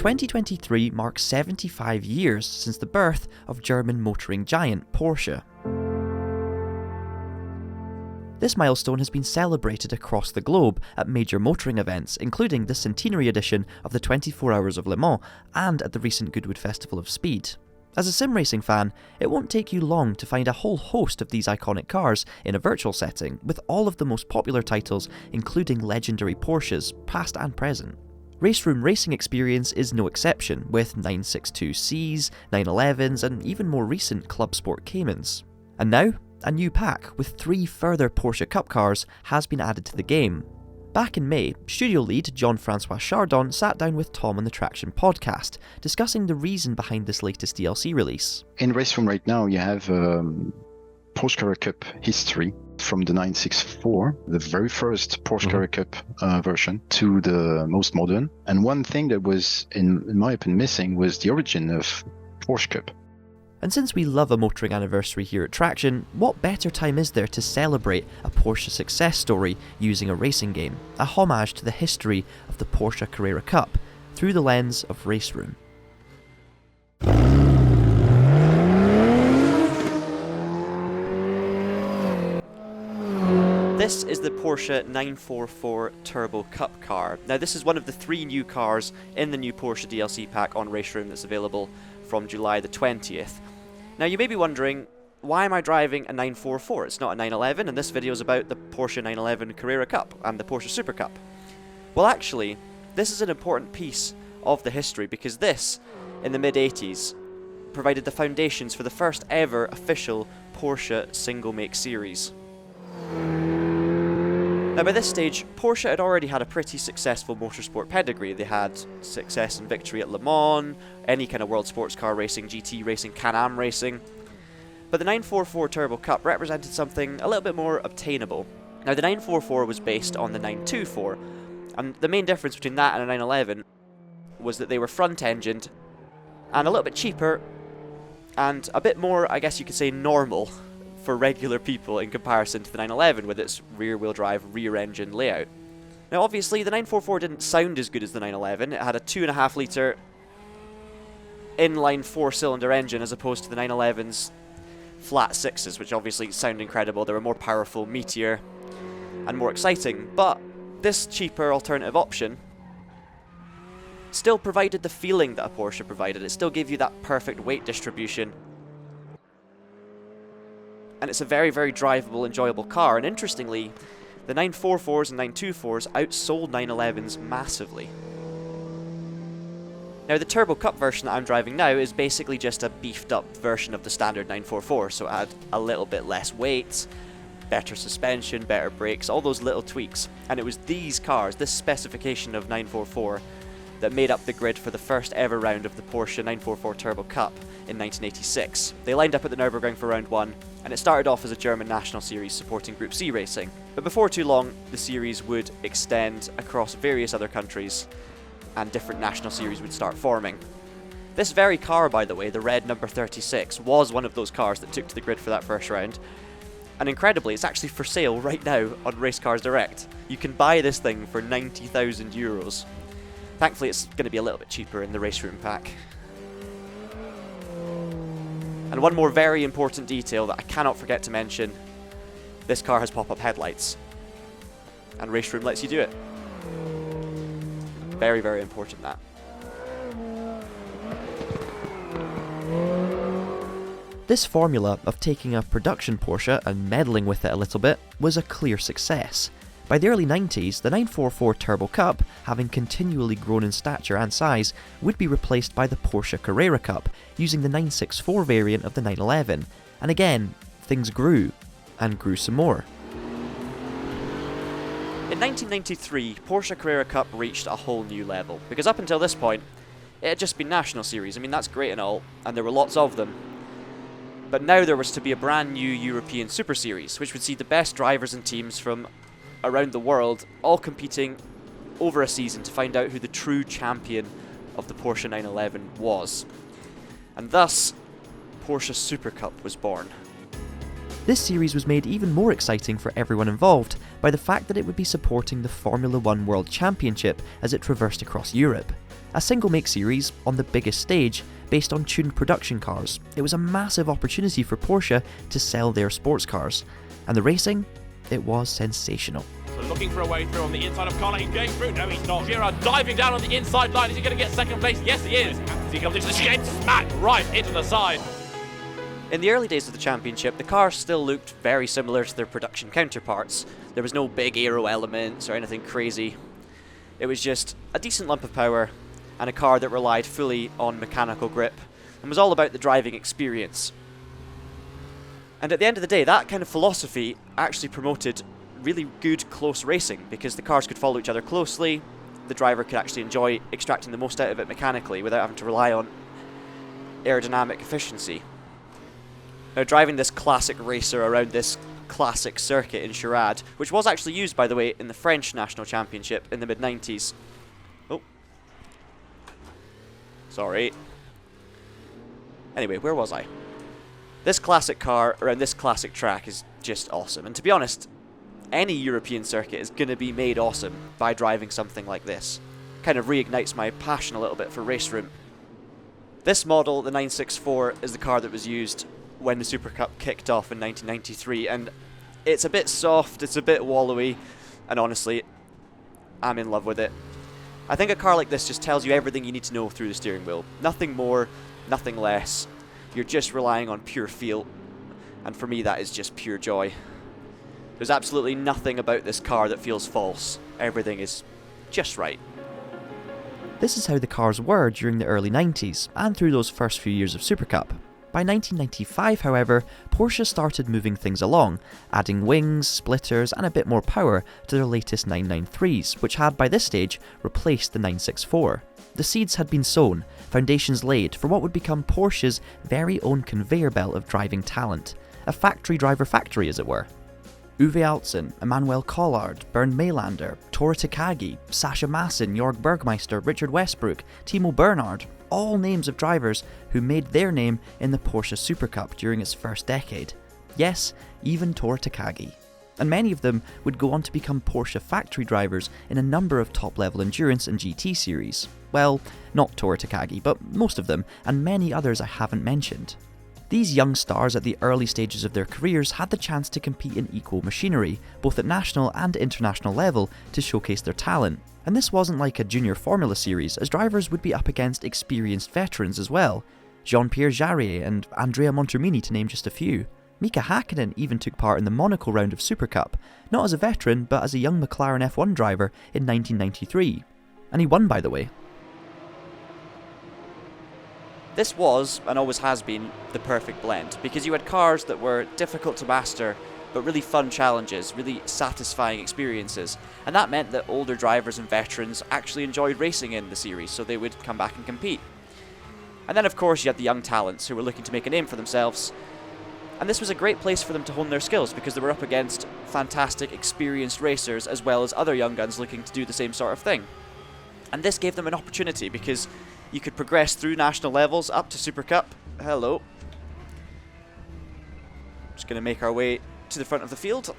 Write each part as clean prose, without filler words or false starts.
2023 marks 75 years since the birth of German motoring giant Porsche. This milestone has been celebrated across the globe at major motoring events, including the centenary edition of the 24 Hours of Le Mans and at the recent Goodwood Festival of Speed. As a sim racing fan, it won't take you long to find a whole host of these iconic cars in a virtual setting, with all of the most popular titles including legendary Porsches, past and present. RaceRoom racing experience is no exception, with 962Cs, 911s and even more recent Club Sport Caymans. And now, a new pack with 3 further Porsche Cup cars has been added to the game. Back in May, studio lead Jean-Francois Chardon sat down with Tom on the Traxion podcast, discussing the reason behind this latest DLC release. In RaceRoom right now you have Porsche Carrera Cup history from the 964, the very first Porsche Carrera Cup version, to the most modern. And one thing that was, in my opinion, missing was the origin of Porsche Cup. And since we love a motoring anniversary here at Traxion, what better time is there to celebrate a Porsche success story using a racing game, a homage to the history of the Porsche Carrera Cup, through the lens of RaceRoom. This is the Porsche 944 Turbo Cup car. Now this is one of the 3 new cars in the new Porsche DLC pack on RaceRoom that's available from July the 20th. Now you may be wondering, why am I driving a 944? It's not a 911, and this video is about the Porsche 911 Carrera Cup and the Porsche Super Cup. Well actually, this is an important piece of the history because this, in the mid-80s, provided the foundations for the first ever official Porsche single-make series. Now by this stage, Porsche had already had a pretty successful motorsport pedigree. They had success and victory at Le Mans, any kind of world sports car racing, GT racing, Can-Am racing. But the 944 Turbo Cup represented something a little bit more obtainable. Now the 944 was based on the 924, and the main difference between that and a 911 was that they were front-engined and a little bit cheaper and a bit more, I guess you could say, normal for regular people in comparison to the 911 with its rear-wheel drive, rear-engine layout. Now obviously the 944 didn't sound as good as the 911. It had a 2.5 litre inline 4-cylinder engine as opposed to the 911's flat 6s, which obviously sound incredible. They were more powerful, meatier, and more exciting. But this cheaper alternative option still provided the feeling that a Porsche provided. It still gave you that perfect weight distribution. And it's a very, very drivable, enjoyable car. And interestingly, the 944s and 924s outsold 911s massively. Now the Turbo Cup version that I'm driving now is basically just a beefed up version of the standard 944, so it had a little bit less weight, better suspension, better brakes, all those little tweaks. And it was these cars, this specification of 944, that made up the grid for the first ever round of the Porsche 944 Turbo Cup in 1986. They lined up at the Nürburgring for round 1, and it started off as a German national series supporting Group C racing. But before too long, the series would extend across various other countries, and different national series would start forming. This very car, by the way, the red number 36, was one of those cars that took to the grid for that first round. And incredibly, it's actually for sale right now on Race Cars Direct. You can buy this thing for 90,000 euros. Thankfully, it's going to be a little bit cheaper in the RaceRoom pack. And one more very important detail that I cannot forget to mention, this car has pop-up headlights. And RaceRoom lets you do it. Very, very important, that. This formula of taking a production Porsche and meddling with it a little bit was a clear success. By the early 90s, the 944 Turbo Cup, having continually grown in stature and size, would be replaced by the Porsche Carrera Cup, using the 964 variant of the 911. And again, things grew, and grew some more. In 1993, Porsche Carrera Cup reached a whole new level, because up until this point, it had just been national series. I mean, that's great and all, and there were lots of them. But now there was to be a brand new European Super Series, which would see the best drivers and teams from around the world all competing over a season to find out who the true champion of the Porsche 911 was. And thus, Porsche Super Cup was born. This series was made even more exciting for everyone involved by the fact that it would be supporting the Formula 1 World Championship as it traversed across Europe. A single-make series on the biggest stage based on tuned production cars. It was a massive opportunity for Porsche to sell their sports cars. And the racing? It was sensational. So looking for a way through on the inside of Carla, engaged through. No, he's not. Girard diving down on the inside line. Is he going to get second place? Yes, he is. As he comes into the shade, smack right into the side. In the early days of the championship, the cars still looked very similar to their production counterparts. There was no big aero elements or anything crazy. It was just a decent lump of power and a car that relied fully on mechanical grip and was all about the driving experience. And at the end of the day, that kind of philosophy actually promoted really good close racing because the cars could follow each other closely, the driver could actually enjoy extracting the most out of it mechanically without having to rely on aerodynamic efficiency. Now, driving this classic racer around this classic circuit in Charade, which was actually used, by the way, in the French National Championship in the mid-90s. Oh. Sorry. Anyway, where was I? This classic car around this classic track is just awesome. And to be honest, any European circuit is going to be made awesome by driving something like this. Kind of reignites my passion a little bit for RaceRoom. This model, the 964, is the car that was used when the Super Cup kicked off in 1993, and it's a bit soft, it's a bit wallowy, and honestly, I'm in love with it. I think a car like this just tells you everything you need to know through the steering wheel. Nothing more, nothing less. You're just relying on pure feel, and for me that is just pure joy. There's absolutely nothing about this car that feels false. Everything is just right. This is how the cars were during the early 90s, and through those first few years of Super Cup. By 1995, however, Porsche started moving things along, adding wings, splitters and a bit more power to their latest 993s, which had by this stage replaced the 964. The seeds had been sown, foundations laid for what would become Porsche's very own conveyor belt of driving talent. A factory driver factory, as it were. Uwe Altzen, Emmanuel Collard, Bernd Maylander, Tora Takagi, Sascha Massin, Jörg Bergmeister, Richard Westbrook, Timo Bernhard, all names of drivers who made their name in the Porsche Super Cup during its first decade. Yes, even Tora Takagi. And many of them would go on to become Porsche factory drivers in a number of top-level endurance and GT series. Well, not Tora Takagi, but most of them, and many others I haven't mentioned. These young stars at the early stages of their careers had the chance to compete in equal machinery, both at national and international level, to showcase their talent. And this wasn't like a junior Formula series, as drivers would be up against experienced veterans as well. Jean-Pierre Jarier and Andrea Montermini, to name just a few. Mika Hakkinen even took part in the Monaco round of Super Cup, not as a veteran, but as a young McLaren F1 driver in 1993. And he won, by the way. This was, and always has been, the perfect blend, because you had cars that were difficult to master, but really fun challenges, really satisfying experiences, and that meant that older drivers and veterans actually enjoyed racing in the series, so they would come back and compete. And then of course you had the young talents who were looking to make a name for themselves, and this was a great place for them to hone their skills, because they were up against fantastic, experienced racers, as well as other young guns looking to do the same sort of thing. And this gave them an opportunity, because you could progress through national levels up to Super Cup. Hello. Just going to make our way to the front of the field.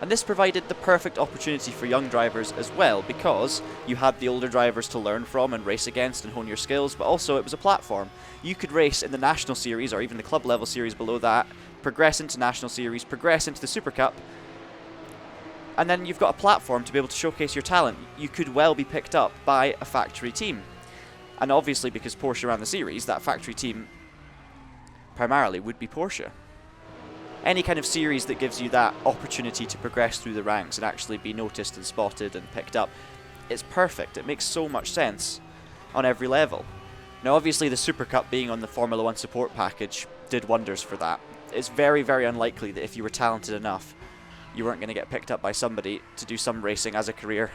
And this provided the perfect opportunity for young drivers as well, because you had the older drivers to learn from and race against and hone your skills, but also it was a platform. You could race in the national series or even the club level series below that, progress into national series, progress into the Super Cup, and then you've got a platform to be able to showcase your talent. You could well be picked up by a factory team. And obviously, because Porsche ran the series, that factory team primarily would be Porsche. Any kind of series that gives you that opportunity to progress through the ranks and actually be noticed and spotted and picked up, it's perfect. It makes so much sense on every level. Now obviously the Super Cup being on the Formula 1 support package did wonders for that. It's very, very unlikely that if you were talented enough, you weren't going to get picked up by somebody to do some racing as a career.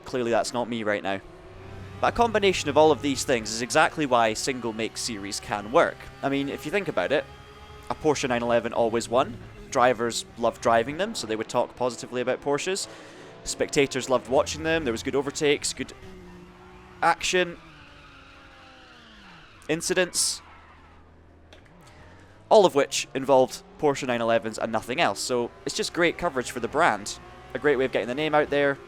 Clearly that's not me right now. But a combination of all of these things is exactly why single-make series can work. I mean, if you think about it, a Porsche 911 always won. Drivers loved driving them, so they would talk positively about Porsches. Spectators loved watching them. There was good overtakes, good action, incidents, all of which involved Porsche 911s and nothing else. So it's just great coverage for the brand. A great way of getting the name out there.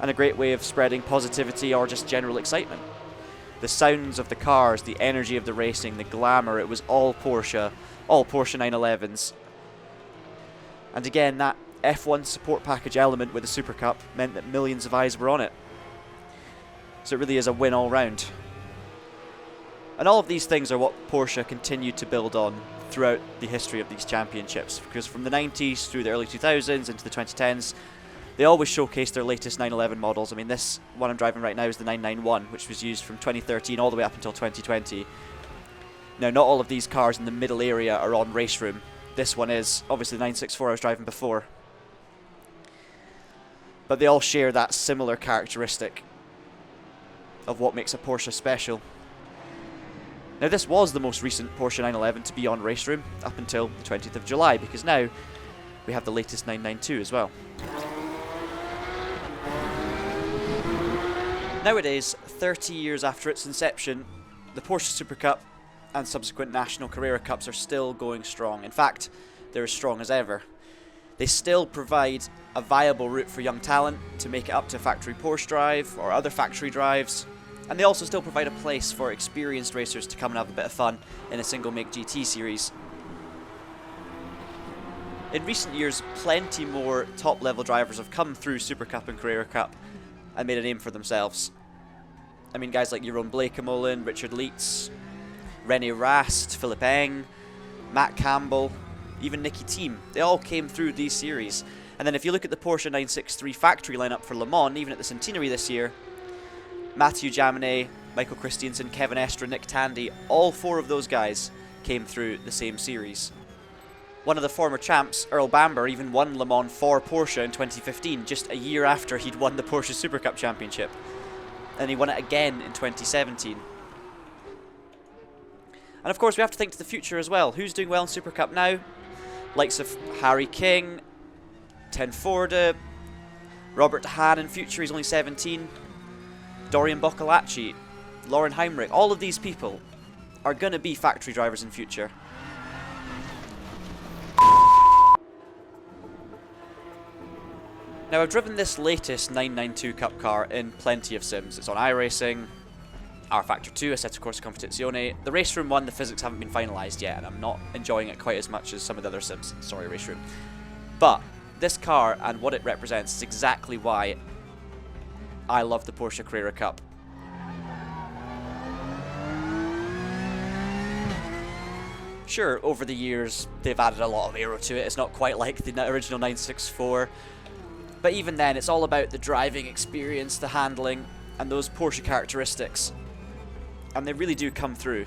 and a great way of spreading positivity or just general excitement. The sounds of the cars, the energy of the racing, the glamour, it was all Porsche 911s. And again, that F1 support package element with the Super Cup meant that millions of eyes were on it. So it really is a win all round. And all of these things are what Porsche continued to build on throughout the history of these championships, because from the 90s through the early 2000s into the 2010s, they always showcased their latest 911 models. I mean, this one I'm driving right now is the 991, which was used from 2013 all the way up until 2020. Now, not all of these cars in the middle area are on RaceRoom. This one is, obviously the 964 I was driving before. But they all share that similar characteristic of what makes a Porsche special. Now, this was the most recent Porsche 911 to be on RaceRoom up until the 20th of July, because now we have the latest 992 as well. Nowadays, 30 years after its inception, the Porsche Super Cup and subsequent national Carrera Cups are still going strong. In fact, they're as strong as ever. They still provide a viable route for young talent to make it up to factory Porsche drive or other factory drives, and they also still provide a place for experienced racers to come and have a bit of fun in a single-make GT series. In recent years, plenty more top-level drivers have come through Super Cup and Carrera Cup and made a name for themselves. I mean, guys like Jeroen Bleekemolen, Richard Leitz, René Rast, Philip Eng, Matt Campbell, even Nicky Thiem, they all came through these series. And then if you look at the Porsche 963 factory lineup for Le Mans, even at the Centenary this year, Mathieu Jaminet, Michael Christiansen, Kevin Estre, Nick Tandy, all four of those guys came through the same series. One of the former champs, Earl Bamber, even won Le Mans for Porsche in 2015, just a year after he'd won the Porsche Super Cup Championship. And he won it again in 2017. And of course we have to think to the future as well. Who's doing well in Super Cup now? Likes of Harry King, Ten Forde, Robert De Haan in future, he's only 17, Dorian Boccolacci, Lauren Heinrich, all of these people are going to be factory drivers in future. Now, I've driven this latest 992 Cup car in plenty of sims. It's on iRacing, R-Factor 2, Assetto Corsa Competizione. The RaceRoom one, the physics haven't been finalised yet, and I'm not enjoying it quite as much as some of the other sims. Sorry, RaceRoom. But this car and what it represents is exactly why I love the Porsche Carrera Cup. Sure, over the years, they've added a lot of aero to it. It's not quite like the original 964. But even then, it's all about the driving experience, the handling, and those Porsche characteristics. And they really do come through.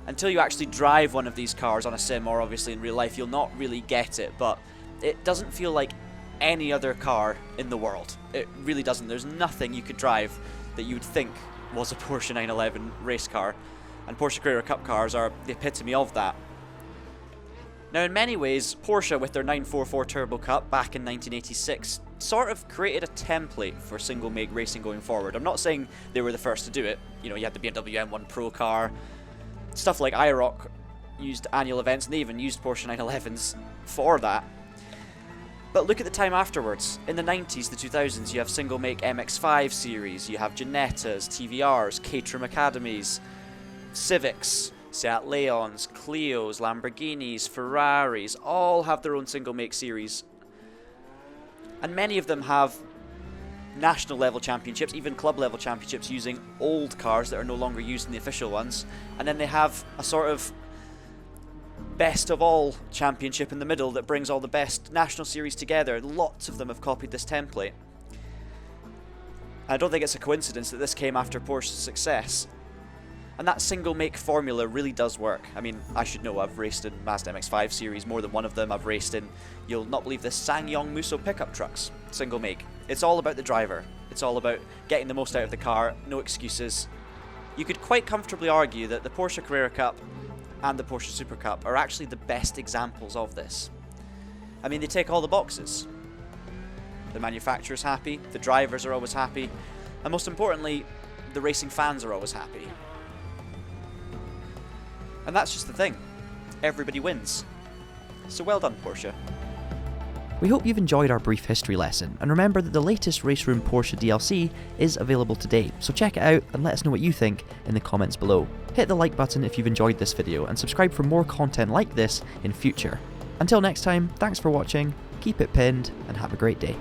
Until you actually drive one of these cars on a sim, or obviously in real life, you'll not really get it. But it doesn't feel like any other car in the world. It really doesn't. There's nothing you could drive that you would think was a Porsche 911 race car. And Porsche Carrera Cup cars are the epitome of that. Now, in many ways, Porsche, with their 944 Turbo Cup back in 1986, sort of created a template for single-make racing going forward. I'm not saying they were the first to do it. You know, you had the BMW M1 Pro car. Stuff like IROC used annual events, and they even used Porsche 911s for that. But look at the time afterwards. In the 90s, the 2000s, you have single-make MX-5 series, you have Ginettas, TVRs, Caterham Academies, Civics, Seat Leons, Clios, Lamborghinis, Ferraris, all have their own single-make series. And many of them have national level championships, even club level championships, using old cars that are no longer used in the official ones. And then they have a sort of best of all championship in the middle that brings all the best national series together. Lots of them have copied this template. I don't think it's a coincidence that this came after Porsche's success. And that single-make formula really does work. I mean, I should know, I've raced in Mazda MX-5 series, more than one of them. I've raced in, you'll not believe this, SsangYong Musso pickup trucks, single-make. It's all about the driver. It's all about getting the most out of the car, no excuses. You could quite comfortably argue that the Porsche Carrera Cup and the Porsche Super Cup are actually the best examples of this. I mean, they tick all the boxes. The manufacturer's happy, the drivers are always happy, and most importantly, the racing fans are always happy. And that's just the thing. Everybody wins. So well done, Porsche. We hope you've enjoyed our brief history lesson, and remember that the latest RaceRoom Porsche DLC is available today, so check it out and let us know what you think in the comments below. Hit the like button if you've enjoyed this video, and subscribe for more content like this in future. Until next time, thanks for watching, keep it pinned, and have a great day.